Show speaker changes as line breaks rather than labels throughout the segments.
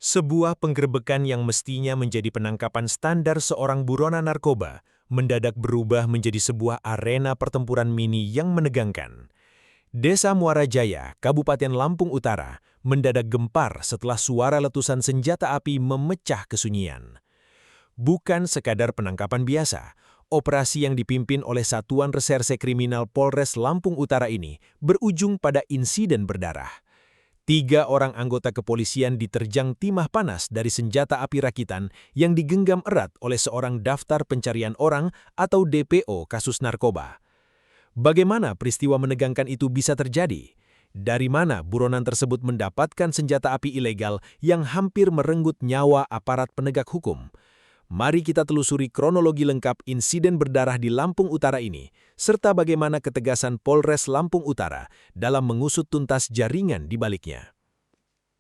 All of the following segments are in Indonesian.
Sebuah penggerbekan yang mestinya menjadi penangkapan standar seorang buronan narkoba, mendadak berubah menjadi sebuah arena pertempuran mini yang menegangkan. Desa Muara Jaya, Kabupaten Lampung Utara, mendadak gempar setelah suara letusan senjata api memecah kesunyian. Bukan sekadar penangkapan biasa, operasi yang dipimpin oleh Satuan Reserse Kriminal Polres Lampung Utara ini berujung pada insiden berdarah. 3 orang anggota kepolisian diterjang timah panas dari senjata api rakitan yang digenggam erat oleh seorang daftar pencarian orang atau DPO kasus narkoba. Bagaimana peristiwa menegangkan itu bisa terjadi? Dari mana buronan tersebut mendapatkan senjata api ilegal yang hampir merenggut nyawa aparat penegak hukum? Mari kita telusuri kronologi lengkap insiden berdarah di Lampung Utara ini, serta bagaimana ketegasan Polres Lampung Utara dalam mengusut tuntas jaringan di baliknya.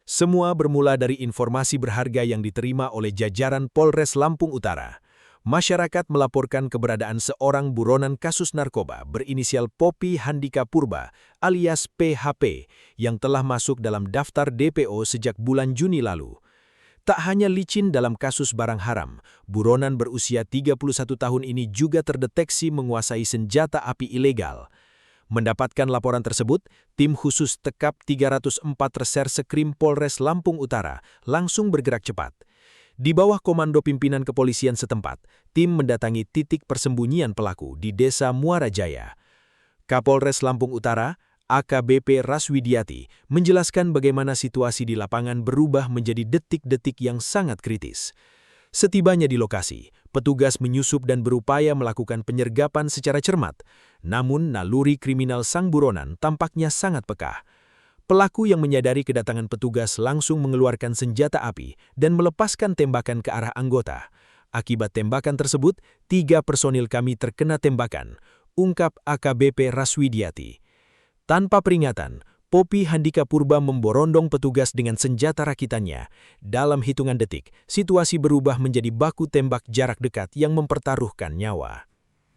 Semua bermula dari informasi berharga yang diterima oleh jajaran Polres Lampung Utara. Masyarakat melaporkan keberadaan seorang buronan kasus narkoba berinisial Poppy Handika Purba alias PHP yang telah masuk dalam daftar DPO sejak bulan Juni lalu. Tak hanya licin dalam kasus barang haram, buronan berusia 31 tahun ini juga terdeteksi menguasai senjata api ilegal. Mendapatkan laporan tersebut, tim khusus Tekap 304 Reserse Krim Polres Lampung Utara langsung bergerak cepat. Di bawah komando pimpinan kepolisian setempat, tim mendatangi titik persembunyian pelaku di Desa Muara Jaya. Kapolres Lampung Utara, AKBP Raswidiati, menjelaskan bagaimana situasi di lapangan berubah menjadi detik-detik yang sangat kritis. Setibanya di lokasi, petugas menyusup dan berupaya melakukan penyergapan secara cermat. Namun, naluri kriminal sang buronan tampaknya sangat peka. Pelaku yang menyadari kedatangan petugas langsung mengeluarkan senjata api dan melepaskan tembakan ke arah anggota. Akibat tembakan tersebut, 3 personil kami terkena tembakan, ungkap AKBP Raswidiati. Tanpa peringatan, Poppy Handika Purba memborondong petugas dengan senjata rakitannya. Dalam hitungan detik, situasi berubah menjadi baku tembak jarak dekat yang mempertaruhkan nyawa.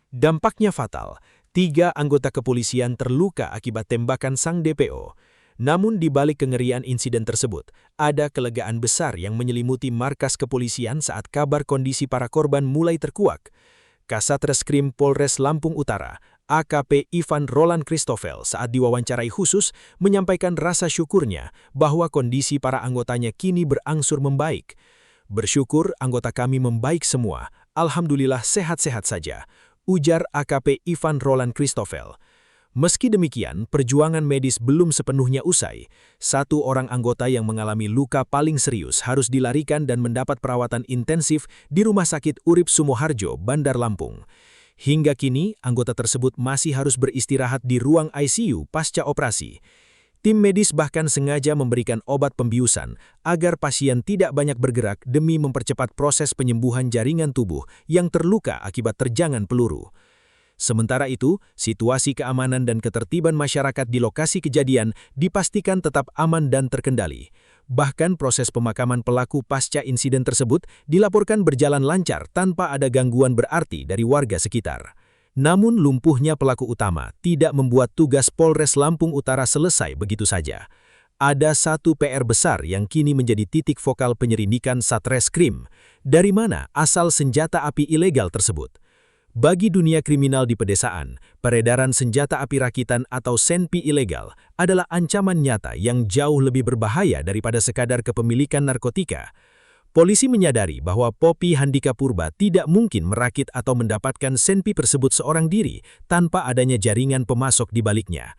Dampaknya fatal, 3 anggota kepolisian terluka akibat tembakan sang DPO. Namun di balik kengerian insiden tersebut, ada kelegaan besar yang menyelimuti markas kepolisian saat kabar kondisi para korban mulai terkuak. Kasat Reskrim Polres Lampung Utara, AKP Ivan Roland Christoffel saat diwawancarai khusus menyampaikan rasa syukurnya bahwa kondisi para anggotanya kini berangsur membaik. Bersyukur anggota kami membaik semua, alhamdulillah sehat-sehat saja, ujar AKP Ivan Roland Christoffel. Meski demikian, perjuangan medis belum sepenuhnya usai. 1 orang anggota yang mengalami luka paling serius harus dilarikan dan mendapat perawatan intensif di Rumah Sakit Urip Sumoharjo, Bandar Lampung. Hingga kini, anggota tersebut masih harus beristirahat di ruang ICU pasca operasi. Tim medis bahkan sengaja memberikan obat pembiusan agar pasien tidak banyak bergerak demi mempercepat proses penyembuhan jaringan tubuh yang terluka akibat terjangan peluru. Sementara itu, situasi keamanan dan ketertiban masyarakat di lokasi kejadian dipastikan tetap aman dan terkendali. Bahkan proses pemakaman pelaku pasca insiden tersebut dilaporkan berjalan lancar tanpa ada gangguan berarti dari warga sekitar. Namun lumpuhnya pelaku utama tidak membuat tugas Polres Lampung Utara selesai begitu saja. Ada 1 PR besar yang kini menjadi titik vokal penyelidikan Satreskrim. Dari mana asal senjata api ilegal tersebut? Bagi dunia kriminal di pedesaan, peredaran senjata api rakitan atau senpi ilegal adalah ancaman nyata yang jauh lebih berbahaya daripada sekadar kepemilikan narkotika. Polisi menyadari bahwa Poppy Handika Purba tidak mungkin merakit atau mendapatkan senpi tersebut seorang diri tanpa adanya jaringan pemasok di baliknya.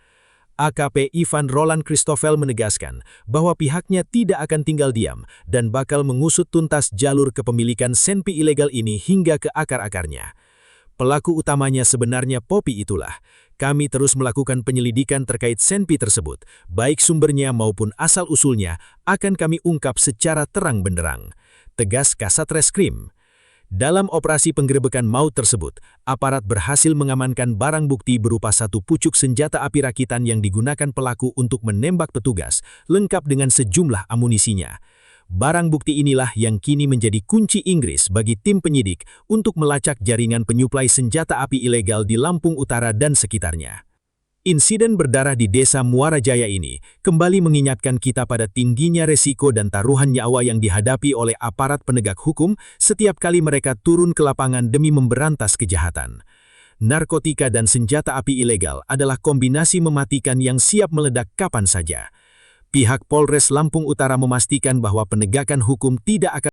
AKP Ivan Roland Christoffel menegaskan bahwa pihaknya tidak akan tinggal diam dan bakal mengusut tuntas jalur kepemilikan senpi ilegal ini hingga ke akar-akarnya. Pelaku utamanya sebenarnya Poppy itulah. Kami terus melakukan penyelidikan terkait senpi tersebut, baik sumbernya maupun asal-usulnya akan kami ungkap secara terang benderang, tegas Kasat Reskrim. Dalam operasi penggerebekan maut tersebut, aparat berhasil mengamankan barang bukti berupa 1 pucuk senjata api rakitan yang digunakan pelaku untuk menembak petugas, lengkap dengan sejumlah amunisinya. Barang bukti inilah yang kini menjadi kunci Inggris bagi tim penyidik untuk melacak jaringan penyuplai senjata api ilegal di Lampung Utara dan sekitarnya.
Insiden berdarah di Desa Muara Jaya ini kembali mengingatkan kita pada tingginya resiko dan taruhan nyawa yang dihadapi oleh aparat penegak hukum setiap kali mereka turun ke lapangan demi memberantas kejahatan. Narkotika dan senjata api ilegal adalah kombinasi mematikan yang siap meledak kapan saja. Pihak Polres Lampung Utara memastikan bahwa penegakan hukum tidak akan